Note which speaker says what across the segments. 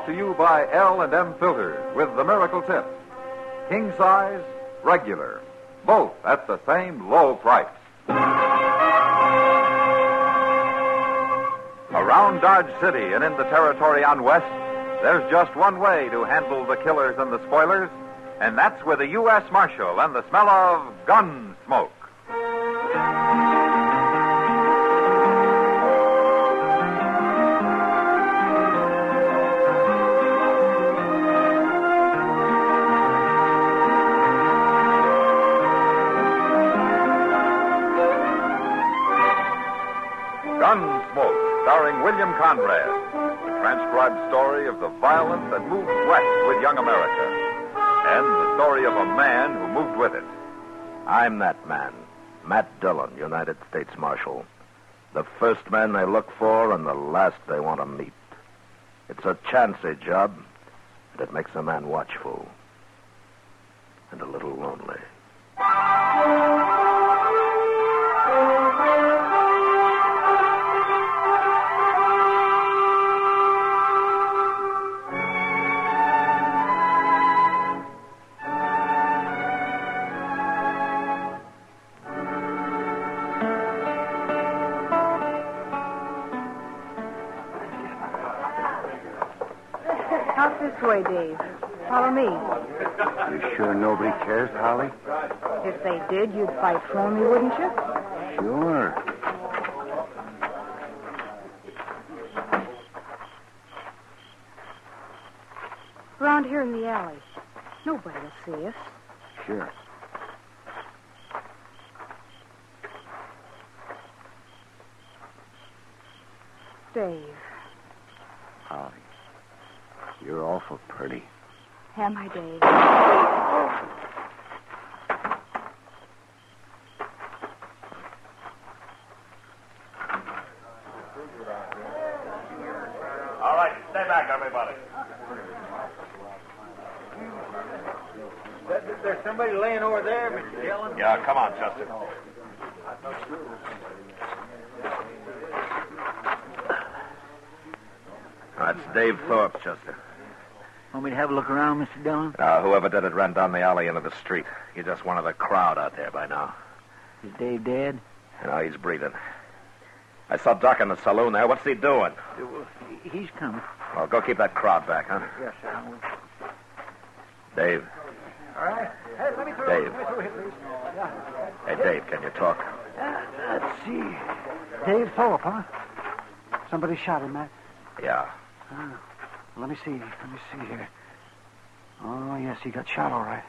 Speaker 1: to you by L&M Filters with the miracle tip. King size, regular, both at the same low price. Around Dodge City and in the territory on West, there's just one way to handle the killers and the spoilers, and that's with a U.S. Marshal and the smell of Gunsmoke. Gunsmoke, starring William Conrad, the transcribed story of the violence that moved west with young America, and the story of a man who moved with it.
Speaker 2: I'm that man, Matt Dillon, United States Marshal. The first man they look for and the last they want to meet. It's a chancy job, and it makes a man watchful and a little lonely.
Speaker 3: Out this way, Dave. Follow me.
Speaker 4: You sure nobody cares, Holly?
Speaker 3: If they did, you'd fight for me, wouldn't you?
Speaker 4: Sure.
Speaker 3: Around here in the alley. Nobody will see us.
Speaker 4: Sure.
Speaker 3: Dave.
Speaker 4: Holly, you're awful pretty.
Speaker 3: Am I, Dave?
Speaker 2: All right, stay back, everybody.
Speaker 5: There's somebody laying over there, Mr. Dillon.
Speaker 2: Yeah, come on, Chester. That's Dave Thorpe, Chester.
Speaker 5: Want me to have a look around, Mr. Dillon?
Speaker 2: Whoever did it ran down the alley into the street. He's just one of the crowd out there by now.
Speaker 5: Is Dave dead?
Speaker 2: He's breathing. I saw Doc in the saloon there. What's he doing?
Speaker 5: He's coming.
Speaker 2: Well, go keep that crowd back, huh?
Speaker 5: Yes, sir. I will.
Speaker 2: Dave.
Speaker 5: All right. Hey, let me through.
Speaker 2: Dave.
Speaker 5: Let me through here, please. Yeah.
Speaker 2: Hey, Dave, can you talk?
Speaker 5: Let's see. Dave Thorpe, huh? Somebody shot him, Matt.
Speaker 2: Yeah.
Speaker 5: Let me see here. Oh, yes, he got shot all right.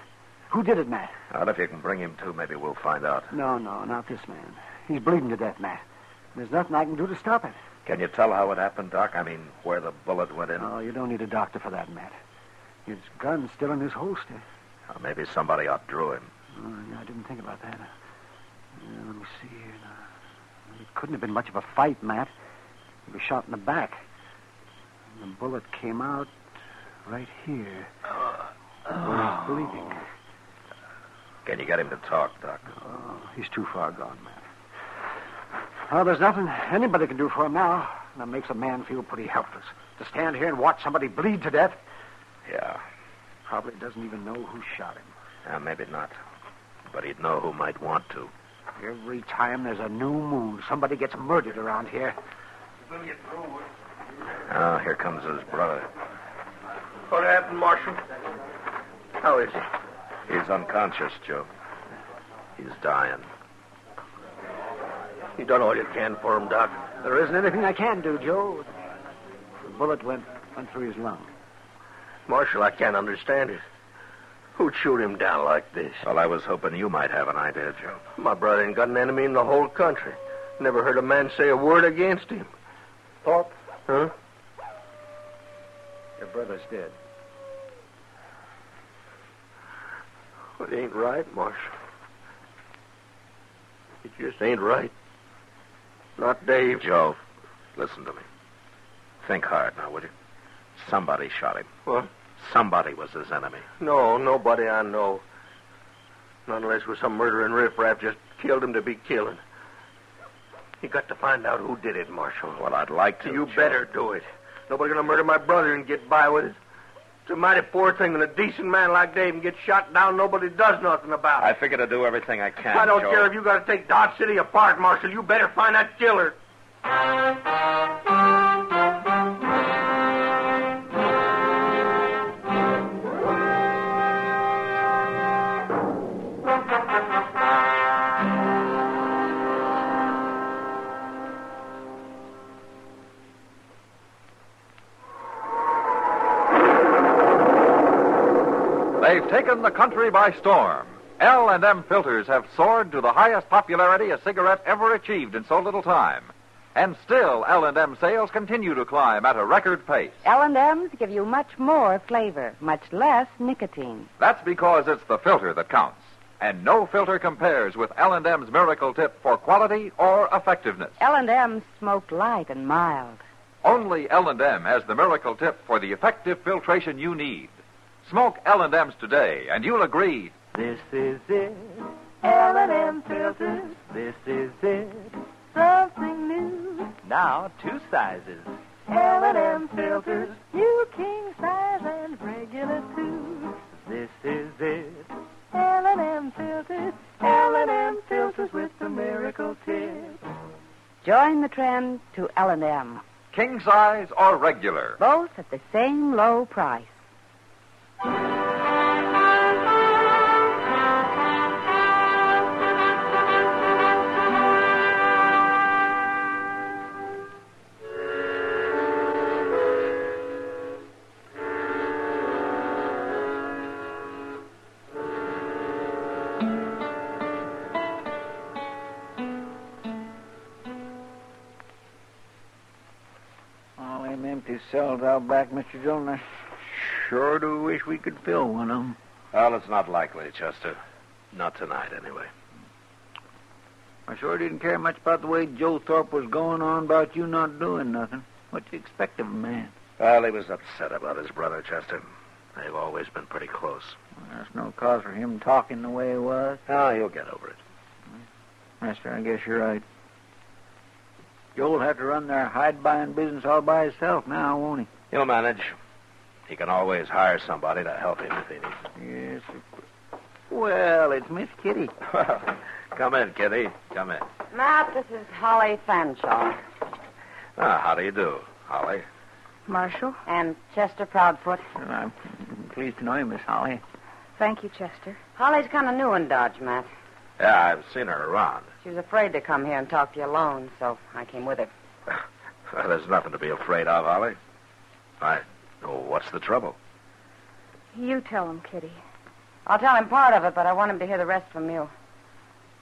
Speaker 5: Who did it, Matt?
Speaker 2: Well, if you can bring him to, maybe we'll find out.
Speaker 5: No, not this man. He's bleeding to death, Matt. There's nothing I can do to stop it.
Speaker 2: Can you tell how it happened, Doc? I mean, where the bullet went in?
Speaker 5: Oh, you don't need a doctor for that, Matt. His gun's still in his holster.
Speaker 2: Maybe somebody outdrew him.
Speaker 5: Oh, yeah, I didn't think about that. Let me see here now. It couldn't have been much of a fight, Matt. He was shot in the back. And the bullet came out right here. Where he's bleeding.
Speaker 2: Can you get him to talk, Doc?
Speaker 5: Oh, he's too far gone, Matt. Well, there's nothing anybody can do for him now. And that makes a man feel pretty helpless. To stand here and watch somebody bleed to death.
Speaker 2: Yeah.
Speaker 5: Probably doesn't even know who shot him.
Speaker 2: Maybe not. But he'd know who might want to.
Speaker 5: Every time there's a new moon, somebody gets murdered around here.
Speaker 2: Here comes his brother.
Speaker 6: What happened, Marshal? How is he?
Speaker 2: He's unconscious, Joe. He's dying.
Speaker 6: You done all you can for him, Doc.
Speaker 5: There isn't anything I can do, Joe. The bullet went through his lung.
Speaker 6: Marshal, I can't understand it. Who'd shoot him down like this?
Speaker 2: Well, I was hoping you might have an idea, Joe.
Speaker 6: My brother ain't got an enemy in the whole country. Never heard a man say a word against him.
Speaker 5: Thorpe?
Speaker 6: Huh?
Speaker 5: Your brother's dead.
Speaker 6: Well, it ain't right, Marshal. It just ain't right. Not Dave.
Speaker 2: Joe, listen to me. Think hard now, would you? Somebody shot him.
Speaker 6: What?
Speaker 2: Somebody was his enemy.
Speaker 6: No, nobody I know. Not unless it was some murdering riffraff just killed him to be killing. You got to find out who did it, Marshal.
Speaker 2: Well, I'd like to.
Speaker 6: You
Speaker 2: Joe.
Speaker 6: better do it. Nobody gonna murder my brother and get by with it. It's a mighty poor thing when a decent man like Dave gets shot down, nobody does nothing about it.
Speaker 2: I figure to do everything I can,
Speaker 6: I don't
Speaker 2: Joe.
Speaker 6: care if you got to take Dodge City apart, Marshal. You better find that killer.
Speaker 1: They've taken the country by storm. L&M filters have soared to the highest popularity a cigarette ever achieved in so little time. And still, L&M sales continue to climb at a record pace.
Speaker 3: L&M's give you much more flavor, much less nicotine.
Speaker 1: That's because it's the filter that counts. And no filter compares with L&M's Miracle Tip for quality or effectiveness.
Speaker 3: L&M's smoke light and mild.
Speaker 1: Only L&M has the Miracle Tip for the effective filtration you need. Smoke L&M's today, and you'll agree.
Speaker 5: This is it. L&M filters. This is it. Something new. Now 2 sizes. L&M filters. New king size and regular too. This is it. L&M filters. L&M filters with the Miracle Tip.
Speaker 3: Join the trend to L&M.
Speaker 1: King size or regular.
Speaker 3: Both at the same low price.
Speaker 5: All them empty cells out back, Mr. Dillon, I sure do wish we could fill one of them.
Speaker 2: Well, it's not likely, Chester. Not tonight, anyway.
Speaker 5: I sure didn't care much about the way Joe Thorpe was going on about you not doing nothing. What do you expect of a man?
Speaker 2: Well, he was upset about his brother, Chester. They've always been pretty close.
Speaker 5: Well, there's no cause for him talking the way he was.
Speaker 2: Oh, he'll get over it.
Speaker 5: Mister, I guess you're right. Joe'll have to run their hide-buying business all by himself now, won't he?
Speaker 2: He'll manage. He can always hire somebody to help him if he needs it.
Speaker 5: Yes. Well, it's Miss Kitty.
Speaker 2: Come in, Kitty. Come in.
Speaker 7: Matt, this is Holly Fanshawe.
Speaker 2: How do you do, Holly?
Speaker 3: Marshal?
Speaker 7: And Chester Proudfoot.
Speaker 5: Well, I'm pleased to know you, Miss Holly.
Speaker 3: Thank you, Chester.
Speaker 7: Holly's kind of new in Dodge, Matt.
Speaker 2: Yeah, I've seen her around.
Speaker 7: She was afraid to come here and talk to you alone, so I came with her.
Speaker 2: Well, there's nothing to be afraid of, Holly. What's the trouble?
Speaker 3: You tell him, Kitty.
Speaker 7: I'll tell him part of it, but I want him to hear the rest from you.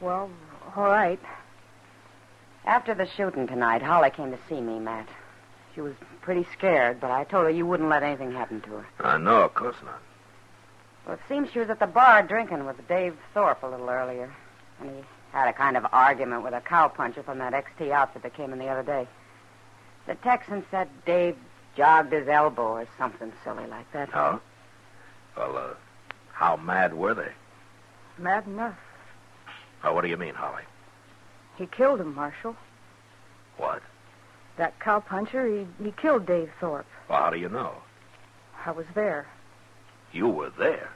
Speaker 3: Well, all right.
Speaker 7: After the shooting tonight, Holly came to see me, Matt. She was pretty scared, but I told her you wouldn't let anything happen to her.
Speaker 2: No, of course not.
Speaker 7: Well, it seems she was at the bar drinking with Dave Thorpe a little earlier. And he had a kind of argument with a cowpuncher from that XT outfit that came in the other day. The Texan said Dave jogged his elbow or something silly like that.
Speaker 2: Oh? Well, how mad were they?
Speaker 3: Mad enough.
Speaker 2: Oh, what do you mean, Holly?
Speaker 3: He killed him, Marshal.
Speaker 2: What?
Speaker 3: That cowpuncher, he killed Dave Thorpe.
Speaker 2: Well, how do you know?
Speaker 3: I was there.
Speaker 2: You were there?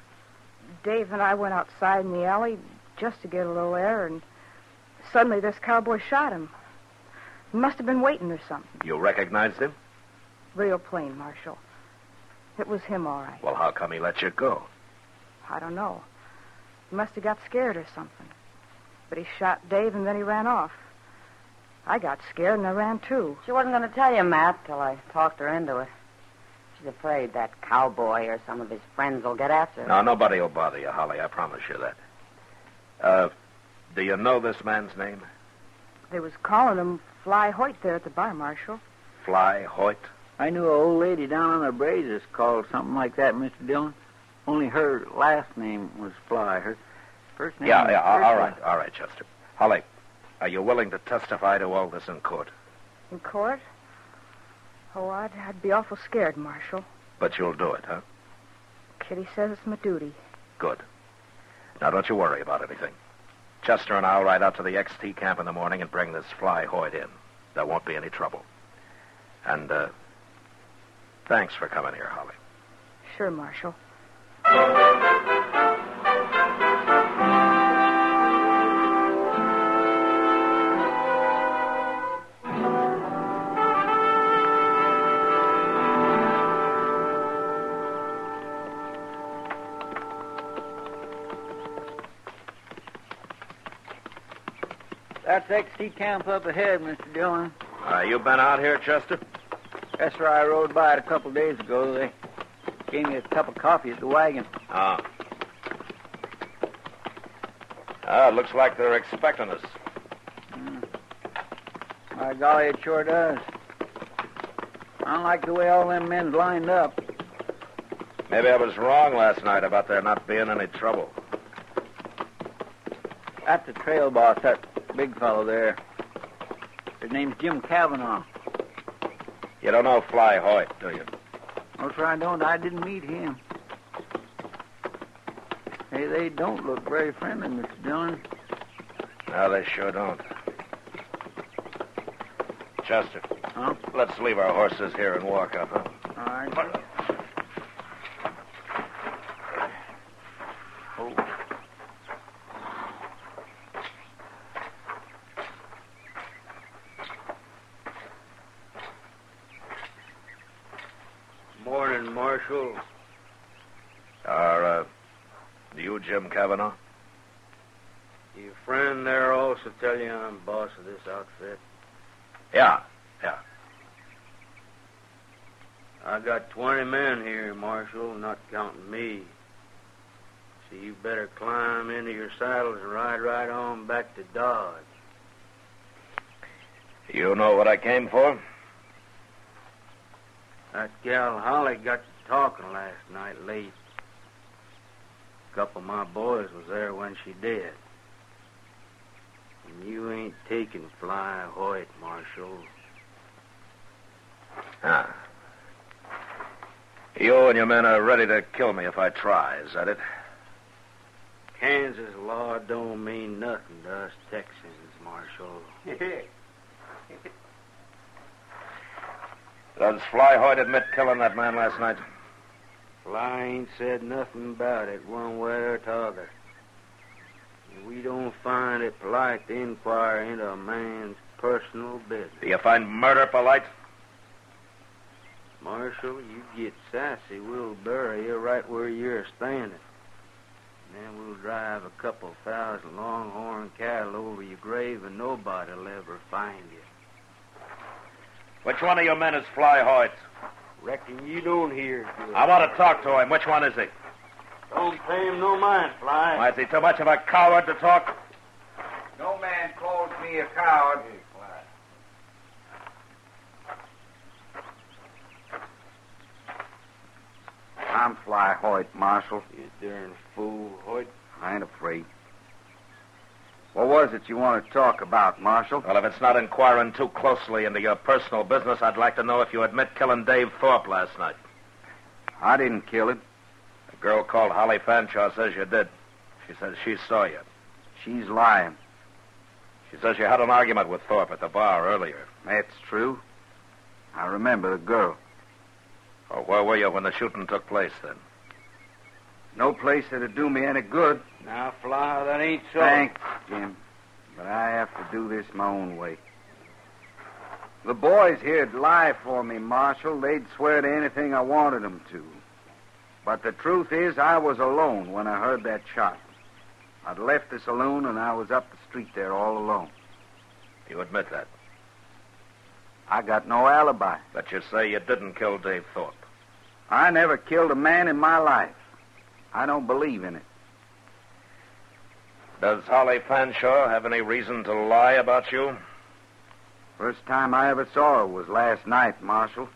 Speaker 3: Dave and I went outside in the alley just to get a little air, and suddenly this cowboy shot him. He must have been waiting or something.
Speaker 2: You recognized him?
Speaker 3: Real plain, Marshal. It was him, all right.
Speaker 2: Well, how come he let you go?
Speaker 3: I don't know. He must have got scared or something. But he shot Dave, and then he ran off. I got scared, and I ran, too.
Speaker 7: She wasn't going to tell you, Matt, till I talked her into it. She's afraid that cowboy or some of his friends will get after her.
Speaker 2: No, nobody will bother you, Holly. I promise you that. Do you know this man's name?
Speaker 3: They was calling him Fly Hoyt there at the bar, Marshal.
Speaker 2: Fly Hoyt?
Speaker 5: I knew an old lady down on the Brazos called something like that, Mr. Dillon. Only her last name was Fly. Her first name
Speaker 2: Yeah,
Speaker 5: was
Speaker 2: all right, Chester. Holly, are you willing to testify to all this in court?
Speaker 3: In court? Oh, I'd be awful scared, Marshal.
Speaker 2: But you'll do it, huh?
Speaker 3: Kitty says it's my duty.
Speaker 2: Good. Now, don't you worry about anything. Chester and I'll ride out to the XT camp in the morning and bring this Fly Hoyt in. There won't be any trouble. And, Thanks for coming here, Holly.
Speaker 3: Sure, Marshal.
Speaker 8: That's XT camp up ahead, Mr. Dillon.
Speaker 2: You been out here, Chester?
Speaker 8: That's where I rode by it a couple of days ago. They gave me a cup of coffee at the wagon.
Speaker 2: It looks like they're expecting us.
Speaker 8: By golly, it sure does. I don't like the way all them men's lined up.
Speaker 2: Maybe I was wrong last night about there not being any trouble.
Speaker 8: That's the trail boss, that big fellow there. His name's Jim Cavanaugh.
Speaker 2: You don't know Fly Hoyt, do you?
Speaker 8: No, sir, I don't. I didn't meet him. Hey, they don't look very friendly, Mr. Dillon.
Speaker 2: No, they sure don't. Chester.
Speaker 8: Huh?
Speaker 2: Let's leave our horses here and walk up, huh?
Speaker 8: All right. Sir.
Speaker 6: Morning, Marshal.
Speaker 2: You Jim Cavanaugh?
Speaker 6: Your friend there also tell you I'm boss of this outfit?
Speaker 2: Yeah.
Speaker 6: I got 20 men here, Marshal, not counting me. So you better climb into your saddles and ride right on back to Dodge.
Speaker 2: You know what I came for?
Speaker 6: That gal Holly got to talking last night late. A couple of my boys was there when she did. And you ain't taking Fly Hoyt, Marshal.
Speaker 2: You and your men are ready to kill me if I try, is that it?
Speaker 6: Kansas law don't mean nothing to us Texans, Marshal.
Speaker 2: Does Fly Hoyt admit killing that man last night?
Speaker 6: Fly ain't said nothing about it one way or t'other. We don't find it polite to inquire into a man's personal business.
Speaker 2: Do you find murder polite?
Speaker 6: Marshal, you get sassy, we'll bury you right where you're standing. Then we'll drive a couple thousand longhorn cattle over your grave and nobody'll ever find you.
Speaker 2: Which one of your men is Fly Hoyt?
Speaker 6: Reckon you don't hear good.
Speaker 2: I want to talk to him. Which one is he?
Speaker 6: Don't pay him no mind, Fly.
Speaker 2: Why, is he too much of a coward to talk?
Speaker 9: No man calls me a coward. I'm Fly Hoyt, Marshal.
Speaker 6: You darn fool, Hoyt.
Speaker 9: I ain't afraid. What was it you want to talk about, Marshal?
Speaker 2: Well, if it's not inquiring too closely into your personal business, I'd like to know if you admit killing Dave Thorpe last night.
Speaker 9: I didn't kill him.
Speaker 2: A girl called Holly Fanshaw says you did. She says she saw you.
Speaker 9: She's lying.
Speaker 2: She says you had an argument with Thorpe at the bar earlier.
Speaker 9: That's true. I remember the girl.
Speaker 2: Oh, where were you when the shooting took place, then?
Speaker 9: No place that'd do me any good.
Speaker 6: Now, Fly, that ain't so.
Speaker 9: Thanks, Jim. But I have to do this my own way. The boys here'd lie for me, Marshal. They'd swear to anything I wanted them to. But the truth is, I was alone when I heard that shot. I'd left the saloon, and I was up the street there all alone.
Speaker 2: You admit that?
Speaker 9: I got no alibi.
Speaker 2: But you say you didn't kill Dave Thorpe.
Speaker 9: I never killed a man in my life. I don't believe in it.
Speaker 2: Does Holly Fanshaw have any reason to lie about you?
Speaker 9: First time I ever saw her was last night, Marshal.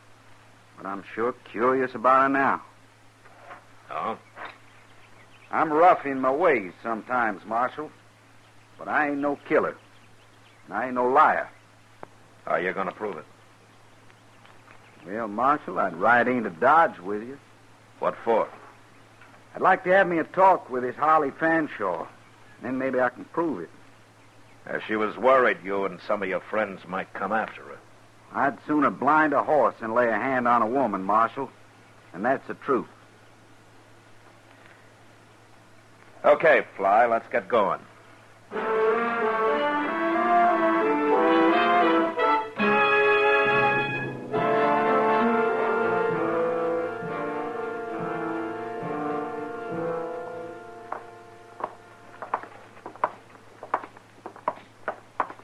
Speaker 9: But I'm sure curious about her now.
Speaker 2: Oh?
Speaker 9: I'm rough in my ways sometimes, Marshal. But I ain't no killer. And I ain't no liar.
Speaker 2: How are you going to prove it?
Speaker 9: Well, Marshal, I'd ride into Dodge with you.
Speaker 2: What for?
Speaker 9: I'd like to have me a talk with this Holly Fanshaw. Then maybe I can prove it.
Speaker 2: She was worried you and some of your friends might come after her.
Speaker 9: I'd sooner blind a horse than lay a hand on a woman, Marshal. And that's the truth.
Speaker 2: Okay, Fly, let's get going.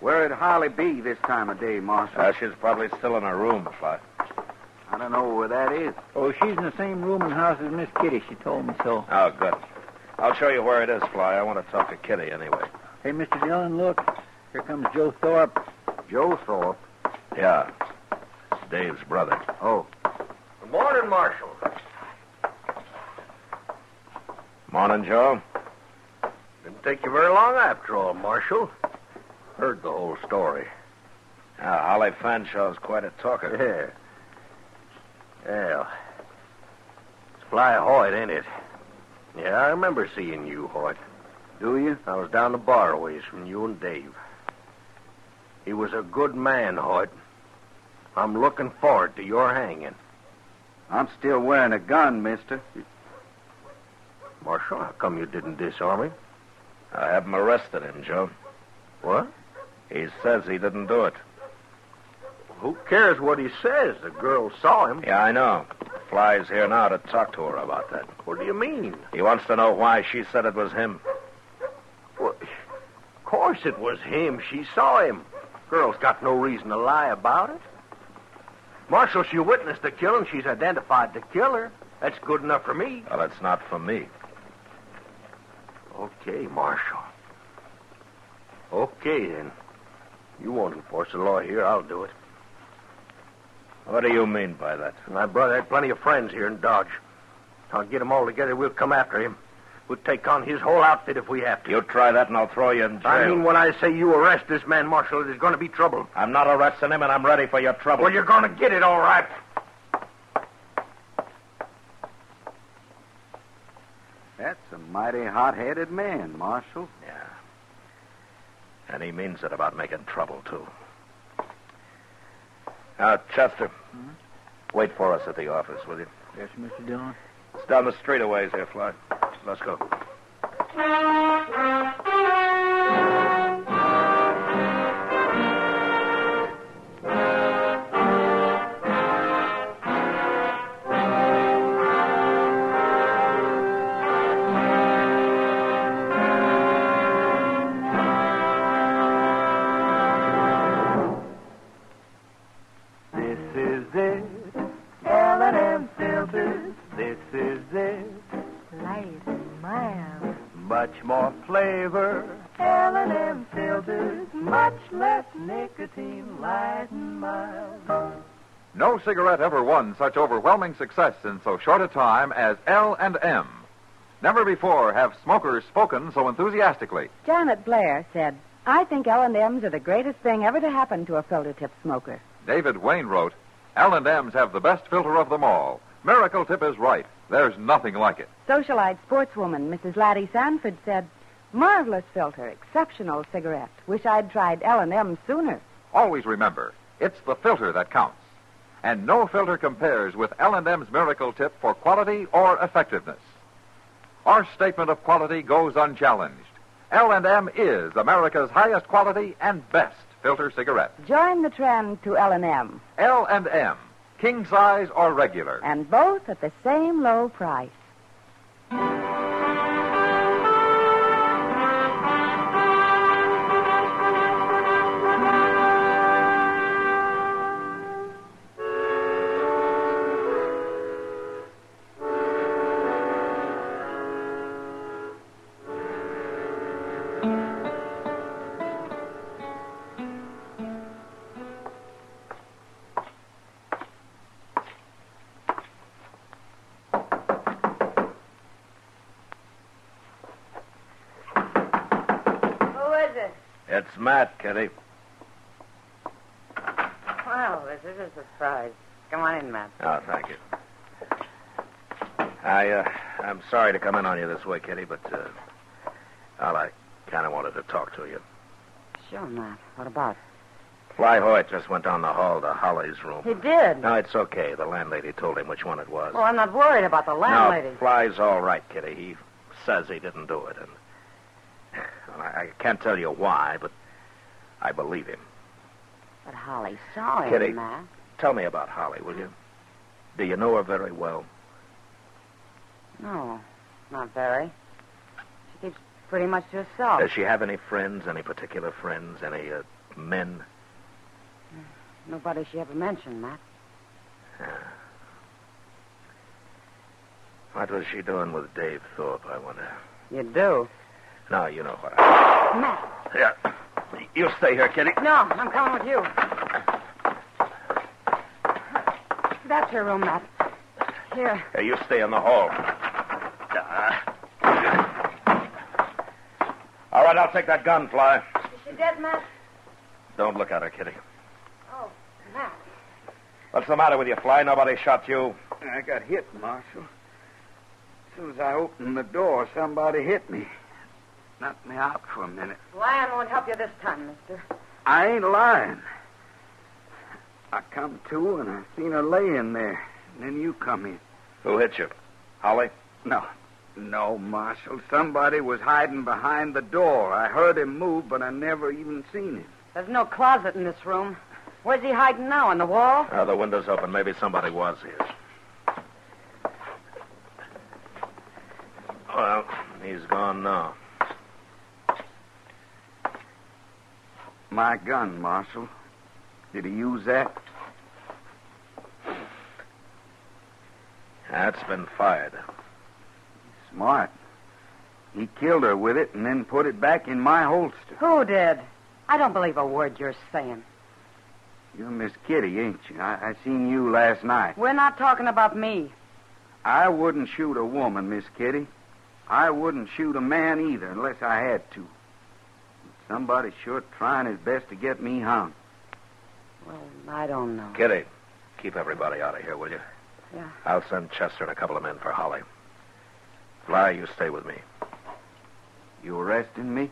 Speaker 9: Where'd Harley be this time of day, Marshal?
Speaker 2: She's probably still in her room, Fly.
Speaker 9: I don't know where that is.
Speaker 8: Oh, she's in the same room and house as Miss Kitty. She told me so.
Speaker 2: Oh, good. I'll show you where it is, Fly. I want to talk to Kitty anyway.
Speaker 8: Hey, Mr. Dillon, look. Here comes Joe Thorpe.
Speaker 9: Joe Thorpe?
Speaker 2: Yeah. It's Dave's brother.
Speaker 9: Oh.
Speaker 10: Good morning, Marshal.
Speaker 2: Morning, Joe.
Speaker 10: Didn't take you very long after all, Marshal. Heard the whole story.
Speaker 2: Yeah, Holly Fanshaw's quite a talker.
Speaker 10: Yeah. It's Fly Hoyt, ain't it? Yeah, I remember seeing you, Hoyt.
Speaker 9: Do you?
Speaker 10: I was down the bar a ways from you and Dave. He was a good man, Hoyt. I'm looking forward to your hanging.
Speaker 9: I'm still wearing a gun, mister.
Speaker 10: Marshal, how come you didn't disarm him?
Speaker 2: I have him arrested him, Joe.
Speaker 10: What?
Speaker 2: He says he didn't do it.
Speaker 10: Who cares what he says? The girl saw him.
Speaker 2: Yeah, I know. Fly's here now to talk to her about that.
Speaker 10: What do you mean?
Speaker 2: He wants to know why she said it was him.
Speaker 10: Well, of course it was him. She saw him. Girl's got no reason to lie about it. Marshal, she witnessed the killing. She's identified the killer. That's good enough for me.
Speaker 2: Well, it's not for me.
Speaker 10: Okay, Marshal. Okay, then. You won't enforce the law here. I'll do it.
Speaker 2: What do you mean by that?
Speaker 10: My brother had plenty of friends here in Dodge. I'll get them all together. We'll come after him. We'll take on his whole outfit if we have to.
Speaker 2: You try that and I'll throw you in jail.
Speaker 10: I mean, when I say you arrest this man, Marshal, there's going to be trouble.
Speaker 2: I'm not arresting him and I'm ready for your trouble.
Speaker 10: Well, you're going to get it, all right.
Speaker 9: That's a mighty hot-headed man, Marshal.
Speaker 2: Yeah. And he means it about making trouble, too. Chester, wait for us at the office, will you?
Speaker 8: Yes, Mr. Dillon.
Speaker 2: It's down the street a ways here, Fly. Let's go.
Speaker 10: Much more flavor, L&M filters, much less nicotine, light and mild.
Speaker 1: No cigarette ever won such overwhelming success in so short a time as L&M. Never before have smokers spoken so enthusiastically.
Speaker 3: Janet Blair said, I think L&Ms are the greatest thing ever to happen to a filter-tip smoker.
Speaker 1: David Wayne wrote, L&Ms have the best filter of them all. Miracle Tip is right. There's nothing like it.
Speaker 3: Socialite sportswoman Mrs. Laddie Sanford said, marvelous filter, exceptional cigarette. Wish I'd tried L&M sooner.
Speaker 1: Always remember, it's the filter that counts. And no filter compares with L&M's Miracle Tip for quality or effectiveness. Our statement of quality goes unchallenged. L&M is America's highest quality and best filter cigarette.
Speaker 3: Join the trend to L&M.
Speaker 1: L&M, king size or regular.
Speaker 3: And both at the same low price.
Speaker 2: It's Matt, Kitty.
Speaker 7: Well, this is a surprise. Come on in, Matt.
Speaker 2: Oh, thank you. I'm sorry to come in on you this way, Kitty, but, I kind of wanted to talk to you.
Speaker 7: Sure, Matt. What about?
Speaker 2: Fly Hoyt just went down the hall to Holly's room.
Speaker 7: He did?
Speaker 2: No, it's okay. The landlady told him which one it was.
Speaker 7: Well, I'm not worried about the landlady.
Speaker 2: No, Fly's all right, Kitty. He says he didn't do it. And well, I can't tell you why, but I believe him.
Speaker 7: But Holly saw him,
Speaker 2: Kitty,
Speaker 7: Matt.
Speaker 2: tell me about Holly, will you? Do you know her very well?
Speaker 7: No, not very. She keeps pretty much to herself.
Speaker 2: Does she have any friends, any particular friends, any men?
Speaker 7: Nobody she ever mentioned, Matt.
Speaker 2: What was she doing with Dave Thorpe, I wonder?
Speaker 7: You do?
Speaker 2: No, you know what I...
Speaker 7: Matt.
Speaker 2: Yeah. You stay here, Kitty.
Speaker 7: No, I'm coming with you. That's your room, Matt. Here.
Speaker 2: Hey, you stay in the hall. All right, I'll take that gun, Fly.
Speaker 7: Is she dead, Matt?
Speaker 2: Don't look at her, Kitty.
Speaker 7: Oh, Matt.
Speaker 2: What's the matter with you, Fly? Nobody shot you.
Speaker 9: I got hit, Marshal. As soon as I opened the door, somebody hit me. Knocked me out for a minute.
Speaker 7: Lying won't help you this time, mister.
Speaker 9: I ain't lying. I come to and I seen her laying there. And then you come in.
Speaker 2: Who hit you? Holly?
Speaker 9: No, Marshal. Somebody was hiding behind the door. I heard him move, but I never even seen him.
Speaker 7: There's no closet in this room. Where's he hiding now, on the wall?
Speaker 2: The window's open. Maybe somebody was here. Well, he's gone now.
Speaker 9: My gun, Marshal. Did he use that?
Speaker 2: That's been fired.
Speaker 9: Smart. He killed her with it and then put it back in my holster.
Speaker 7: Who did? I don't believe a word you're saying.
Speaker 9: You're Miss Kitty, ain't you? I seen you last night.
Speaker 7: We're not talking about me.
Speaker 9: I wouldn't shoot a woman, Miss Kitty. I wouldn't shoot a man either unless I had to. Somebody's sure trying his best to get me hung.
Speaker 7: Well, I don't know.
Speaker 2: Kitty, keep everybody out of here, will you?
Speaker 7: Yeah.
Speaker 2: I'll send Chester and a couple of men for Holly. Fly, you stay with me.
Speaker 9: You arresting me?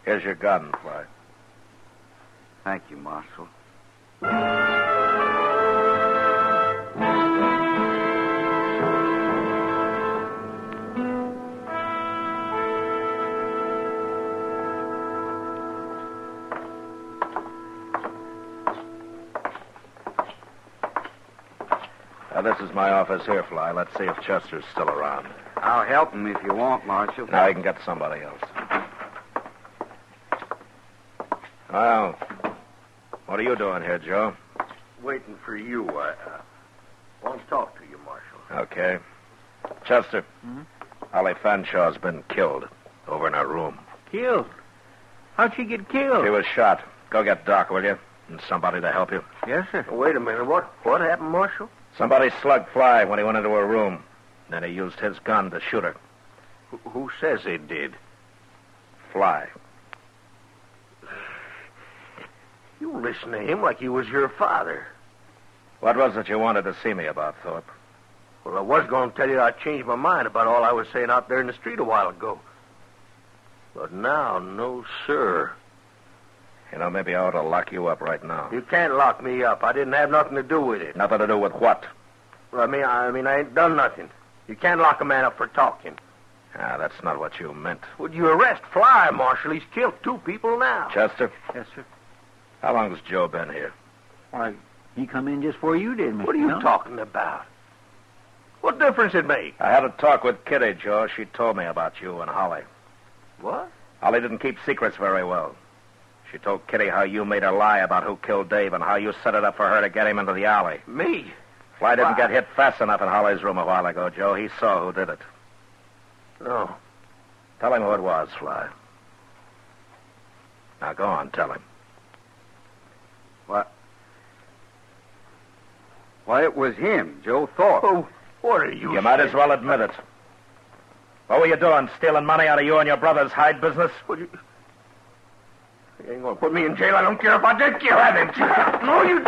Speaker 2: Here's your gun, Fly.
Speaker 9: Thank you, Marshal.
Speaker 2: This is my office here, Fly. Let's see if Chester's still around.
Speaker 9: I'll help him if you want, Marshal.
Speaker 2: Now you can get somebody else. Well, what are you doing here, Joe?
Speaker 10: Waiting for you. I want to talk to you, Marshal.
Speaker 2: Okay. Chester, Holly Fanshaw's been killed over in her room.
Speaker 8: Killed? How'd she get killed?
Speaker 2: She was shot. Go get Doc, will you? And somebody to help you.
Speaker 8: Yes, sir.
Speaker 10: Wait a minute. What happened, Marshal?
Speaker 2: Somebody slugged Fly when he went into her room. Then he used his gun to shoot her.
Speaker 10: Who says he did?
Speaker 2: Fly.
Speaker 10: You listen to him like he was your father.
Speaker 2: What was it you wanted to see me about, Thorpe?
Speaker 10: Well, I was going to tell you I changed my mind about all I was saying out there in the street a while ago. But now, no, sir.
Speaker 2: You know, maybe I ought to lock you up right now.
Speaker 10: You can't lock me up. I didn't have nothing to do with it.
Speaker 2: Nothing to do with what?
Speaker 10: Well, I mean, I ain't done nothing. You can't lock a man up for talking.
Speaker 2: That's not what you meant.
Speaker 10: Would you arrest Fly, Marshal? He's killed 2 people now.
Speaker 2: Chester?
Speaker 8: Yes, sir.
Speaker 2: How long has Joe been here?
Speaker 8: Why, he come in just before you did, Mr.
Speaker 10: What are you talking about? What difference it make?
Speaker 2: I had a talk with Kitty, Joe. She told me about you and Holly.
Speaker 10: What?
Speaker 2: Holly didn't keep secrets very well. She told Kitty how you made her lie about who killed Dave and how you set it up for her to get him into the alley.
Speaker 10: Me?
Speaker 2: Fly didn't get hit fast enough in Holly's room a while ago, Joe. He saw who did it.
Speaker 10: No.
Speaker 2: Tell him who it was, Fly. Now, go on, tell him.
Speaker 9: What? Why, it was him, Joe Thorpe.
Speaker 10: Oh, what are you
Speaker 2: You might as well admit it. What were you doing, stealing money out of you and your brother's hide business?
Speaker 10: You ain't going to put me in jail. I don't care if I did kill him. No, you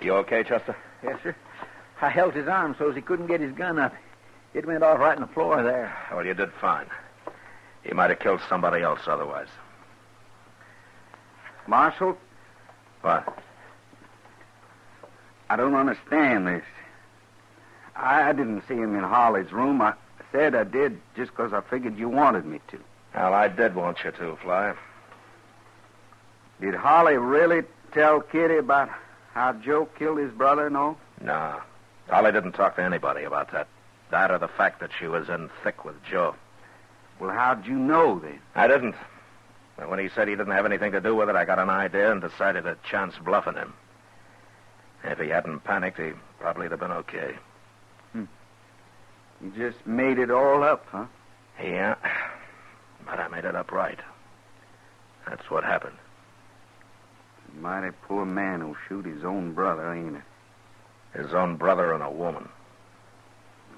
Speaker 2: You okay, Chester?
Speaker 8: Yes, sir. I held his arm so he couldn't get his gun up. It went off right on the floor there.
Speaker 2: Well, you did fine. He might have killed somebody else otherwise.
Speaker 9: Marshal,
Speaker 2: What?
Speaker 9: I don't understand this. I didn't see him in Holly's room. I said I did just because I figured you wanted me to.
Speaker 2: Well, I did want you to, Fly.
Speaker 9: Did Holly really tell Kitty about how Joe killed his brother and all?
Speaker 2: No. Holly didn't talk to anybody about that. That or the fact that she was in thick with Joe.
Speaker 9: Well, how'd you know then?
Speaker 2: I didn't. But when he said he didn't have anything to do with it, I got an idea and decided to chance bluffing him. If he hadn't panicked, he probably'd have been okay.
Speaker 9: You just made it all up, huh?
Speaker 2: Yeah. But I made it up right. That's what happened.
Speaker 9: Mighty poor man who'll shoot his own brother, ain't it?
Speaker 2: His own brother and a woman.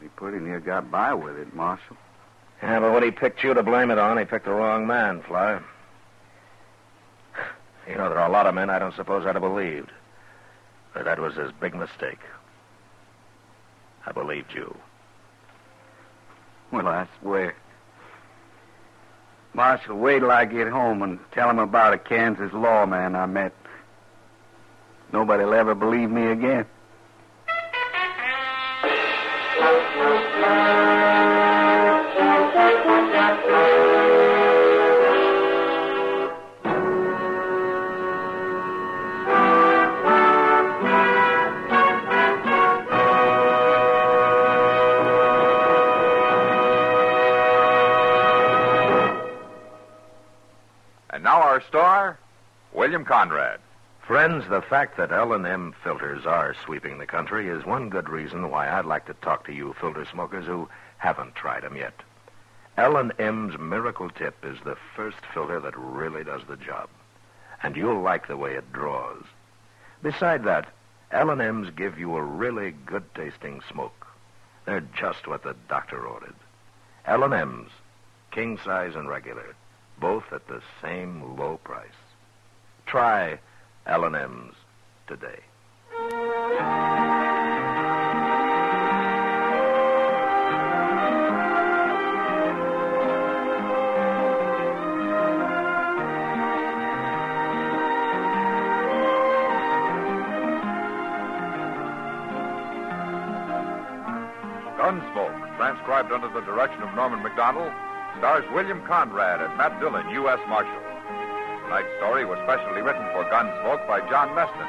Speaker 9: He pretty near got by with it, Marshal.
Speaker 2: Yeah, but when he picked you to blame it on, he picked the wrong man, Fly. You know, there are a lot of men I don't suppose I'd have believed. But that was his big mistake. I believed you.
Speaker 9: Well, I swear. Marshal, wait till I get home and tell him about a Kansas lawman I met. Nobody'll ever believe me again.
Speaker 1: And now our star, William Conrad.
Speaker 2: Friends, the fact that L&M filters are sweeping the country is one good reason why I'd like to talk to you filter smokers who haven't tried them yet. L&M's Miracle Tip is the first filter that really does the job. And you'll like the way it draws. Beside that, L&M's give you a really good-tasting smoke. They're just what the doctor ordered. L&M's, king size and regular, both at the same low price. Try L&M's today.
Speaker 1: Gunsmoke, transcribed under the direction of Norman Macdonnell, stars William Conrad and Matt Dillon, U.S. Marshal. Tonight's story was specially written for Gunsmoke by John Meston,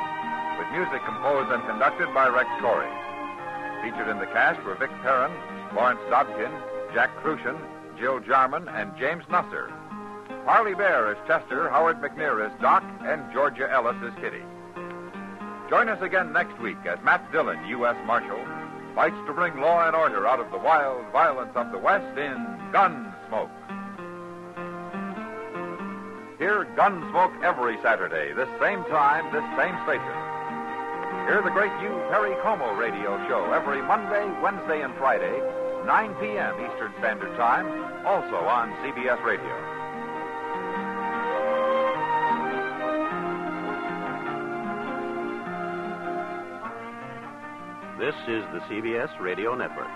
Speaker 1: with music composed and conducted by Rex Corey. Featured in the cast were Vic Perrin, Lawrence Dobkin, Jack Kruschen, Jill Jarman, and James Nusser. Parley Baer is Chester, Howard McNear is Doc, and Georgia Ellis is Kitty. Join us again next week as Matt Dillon, U.S. Marshal, fights to bring law and order out of the wild violence of the West in Gunsmoke. Hear Gunsmoke every Saturday, this same time, this same station. Hear the great Hugh Perry Como radio show every Monday, Wednesday, and Friday, 9 p.m. Eastern Standard Time, also on CBS Radio.
Speaker 11: This is the CBS Radio Network.